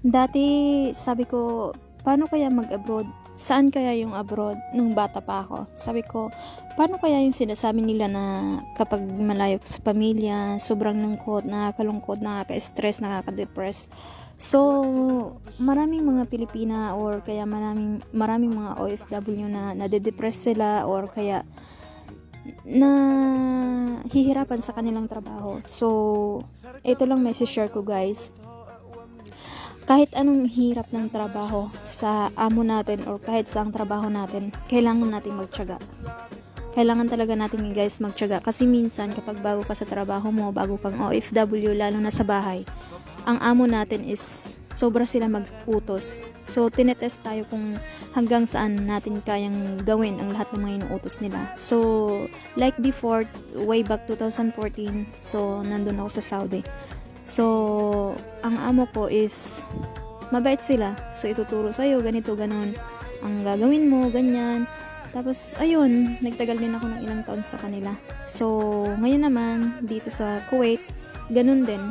Dati sabi ko, paano kaya mag-abroad? Saan kaya yung abroad nung bata pa ako? Sabi ko, paano kaya yung sinasabi nila na kapag malayo ka sa pamilya, sobrang lungkot, nakakalungkot, nakaka-stress, nakaka-depress. So, maraming mga Pilipina or kaya maraming mga OFW na nade-depress sila or kaya na hihirapan sa kanilang trabaho. So, ito lang message share ko guys. Kahit anong hirap ng trabaho sa amo natin or kahit sa ang trabaho natin, kailangan natin magtiyaga. Kailangan talaga natin guys magtiyaga kasi minsan kapag bago ka sa trabaho mo, bago kang OFW lalo na sa bahay, ang amo natin is sobra sila mag-utos. So tinetest tayo kung hanggang saan natin kayang gawin ang lahat ng mga inuutos nila. So like before, way back 2014, so nandun ako sa Saudi. So, ang amo ko is mabait sila. So, ituturo sa'yo, ganito, ganon. Ang gagawin mo, ganyan. Tapos, ayun, nagtagal din ako ng ilang taon sa kanila. So, ngayon naman, dito sa Kuwait, ganun din.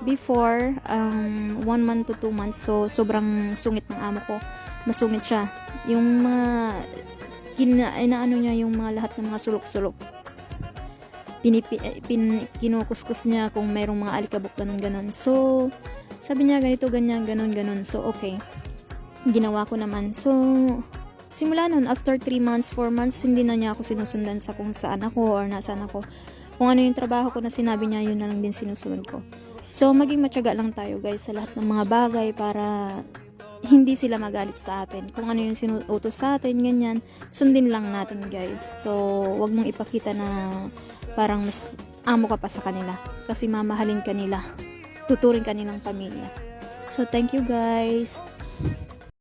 Before, 1 month to 2 months, so, sobrang sungit ng amo ko. Masungit siya. Yung mga, inaano niya yung mga lahat ng mga sulok-sulok. Kinukuskus niya kung mayroong mga alikabok ganun. So, sabi niya ganito, ganyan, ganun. So, okay. Ginawa ko naman. So, simula nun, after 3 months, 4 months, hindi na niya ako sinusundan sa kung saan ako or nasaan ako. Kung ano yung trabaho ko na sinabi niya, yun na lang din sinusunod ko. So, maging matyaga lang tayo guys sa lahat ng mga bagay para hindi sila magalit sa atin. Kung ano yung sinuutos sa atin, ganyan, sundin lang natin guys. So, wag mong ipakita na parang mas amo ka pa sa kanila kasi mamahalin ka nila, tuturing ka nilang pamilya. So thank you guys.